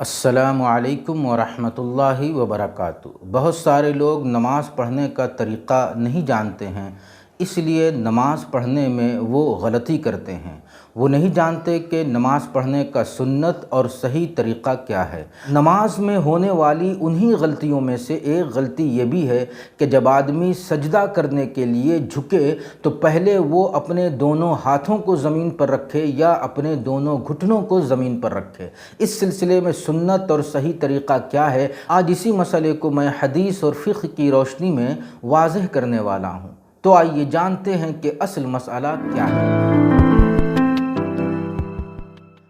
السلام علیکم ورحمۃ اللہ وبرکاتہ۔ بہت سارے لوگ نماز پڑھنے کا طریقہ نہیں جانتے ہیں، اس لیے نماز پڑھنے میں وہ غلطی کرتے ہیں۔ وہ نہیں جانتے کہ نماز پڑھنے کا سنت اور صحیح طریقہ کیا ہے۔ نماز میں ہونے والی انہی غلطیوں میں سے ایک غلطی یہ بھی ہے کہ جب آدمی سجدہ کرنے کے لیے جھکے تو پہلے وہ اپنے دونوں ہاتھوں کو زمین پر رکھے یا اپنے دونوں گھٹنوں کو زمین پر رکھے۔ اس سلسلے میں سنت اور صحیح طریقہ کیا ہے، آج اسی مسئلے کو میں حدیث اور فقہ کی روشنی میں واضح کرنے والا ہوں۔ تو آئیے جانتے ہیں کہ اصل مسئلہ کیا ہے۔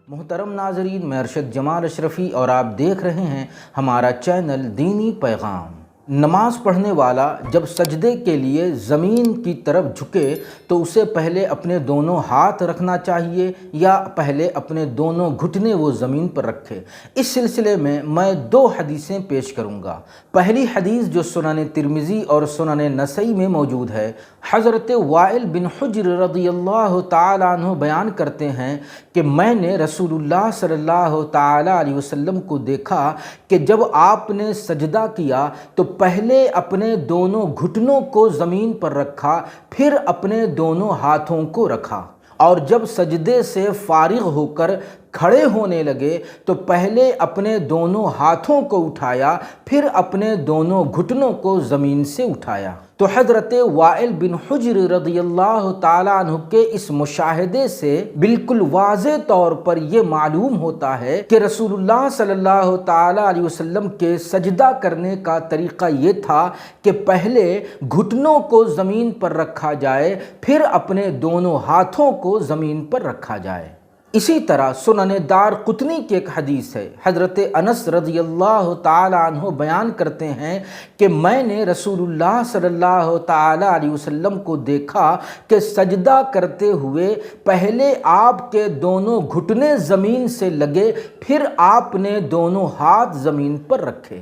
محترم ناظرین، میں ارشد جمال اشرفی اور آپ دیکھ رہے ہیں ہمارا چینل دینی پیغام۔ نماز پڑھنے والا جب سجدے کے لیے زمین کی طرف جھکے تو اسے پہلے اپنے دونوں ہاتھ رکھنا چاہیے یا پہلے اپنے دونوں گھٹنے وہ زمین پر رکھے۔ اس سلسلے میں دو حدیثیں پیش کروں گا۔ پہلی حدیث جو سنن ترمذی اور سنن نسائی میں موجود ہے، حضرت وائل بن حجر رضی اللہ تعالیٰ عنہ بیان کرتے ہیں کہ میں نے رسول اللہ صلی اللہ تعالیٰ علیہ وسلم کو دیکھا کہ جب آپ نے سجدہ کیا تو پہلے اپنے دونوں گھٹنوں کو زمین پر رکھا، پھر اپنے دونوں ہاتھوں کو رکھا، اور جب سجدے سے فارغ ہو کر کھڑے ہونے لگے تو پہلے اپنے دونوں ہاتھوں کو اٹھایا، پھر اپنے دونوں گھٹنوں کو زمین سے اٹھایا۔ تو حضرت وائل بن حجر رضی اللہ تعالیٰ عنہ کے اس مشاہدے سے بالکل واضح طور پر یہ معلوم ہوتا ہے کہ رسول اللہ صلی اللہ تعالیٰ علیہ وسلم کے سجدہ کرنے کا طریقہ یہ تھا کہ پہلے گھٹنوں کو زمین پر رکھا جائے، پھر اپنے دونوں ہاتھوں کو زمین پر رکھا جائے۔ اسی طرح سنن دارقطنی کی ایک حدیث ہے، حضرت انس رضی اللہ تعالیٰ عنہ بیان کرتے ہیں کہ میں نے رسول اللہ صلی اللہ تعالیٰ علیہ وسلم کو دیکھا کہ سجدہ کرتے ہوئے پہلے آپ کے دونوں گھٹنے زمین سے لگے، پھر آپ نے دونوں ہاتھ زمین پر رکھے۔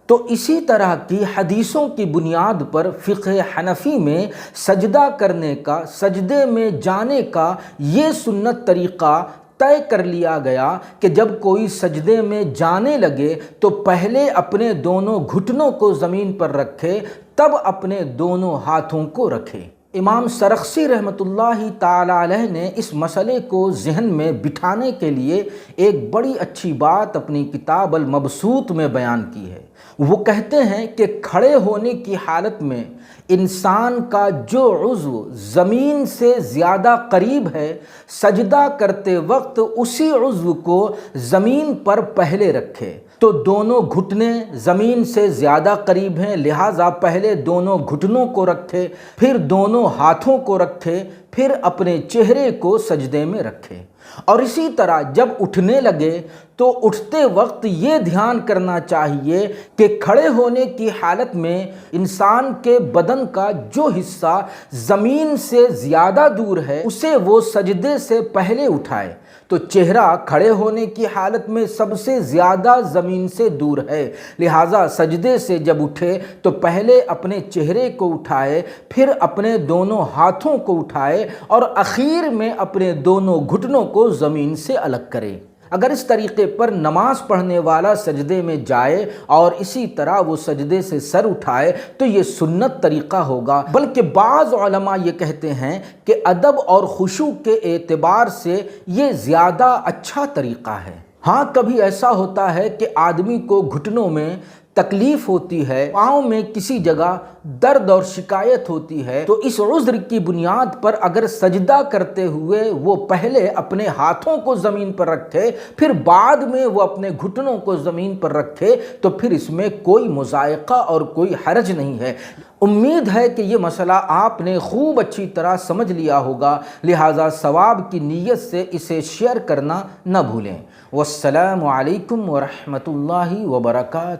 تو اسی طرح کی حدیثوں کی بنیاد پر فقہ حنفی میں سجدہ کرنے کا، سجدے میں جانے کا یہ سنت طریقہ طے کر لیا گیا کہ جب کوئی سجدے میں جانے لگے تو پہلے اپنے دونوں گھٹنوں کو زمین پر رکھے، تب اپنے دونوں ہاتھوں کو رکھے۔ امام سرخسی رحمۃ اللہ تعالی علیہ نے اس مسئلے کو ذہن میں بٹھانے کے لیے ایک بڑی اچھی بات اپنی کتاب المبسوط میں بیان کی ہے۔ وہ کہتے ہیں کہ کھڑے ہونے کی حالت میں انسان کا جو عضو زمین سے زیادہ قریب ہے، سجدہ کرتے وقت اسی عضو کو زمین پر پہلے رکھے۔ تو دونوں گھٹنے زمین سے زیادہ قریب ہیں، لہٰذا پہلے دونوں گھٹنوں کو رکھے، پھر دونوں ہاتھوں کو رکھے، پھر اپنے چہرے کو سجدے میں رکھے۔ اور اسی طرح جب اٹھنے لگے تو اٹھتے وقت یہ دھیان کرنا چاہیے کہ کھڑے ہونے کی حالت میں انسان کے بدن کا جو حصہ زمین سے زیادہ دور ہے اسے وہ سجدے سے پہلے اٹھائے۔ تو چہرہ کھڑے ہونے کی حالت میں سب سے زیادہ زمین سے دور ہے، لہٰذا سجدے سے جب اٹھے تو پہلے اپنے چہرے کو اٹھائے، پھر اپنے دونوں ہاتھوں کو اٹھائے اور اخیر میں اپنے دونوں گھٹنوں کو زمین سے الگ کرے۔ اگر اس طریقے پر نماز پڑھنے والا سجدے میں جائے اور اسی طرح وہ سجدے سے سر اٹھائے تو یہ سنت طریقہ ہوگا، بلکہ بعض علماء یہ کہتے ہیں کہ ادب اور خشوع کے اعتبار سے یہ زیادہ اچھا طریقہ ہے۔ ہاں، کبھی ایسا ہوتا ہے کہ آدمی کو گھٹنوں میں تکلیف ہوتی ہے، پاؤں میں کسی جگہ درد اور شکایت ہوتی ہے، تو اس عذر کی بنیاد پر اگر سجدہ کرتے ہوئے وہ پہلے اپنے ہاتھوں کو زمین پر رکھے، پھر بعد میں وہ اپنے گھٹنوں کو زمین پر رکھے تو پھر اس میں کوئی مضائقہ اور کوئی حرج نہیں ہے۔ امید ہے کہ یہ مسئلہ آپ نے خوب اچھی طرح سمجھ لیا ہوگا، لہٰذا ثواب کی نیت سے اسے شیئر کرنا نہ بھولیں۔ والسلام علیکم ورحمۃ اللہ وبرکاتہ۔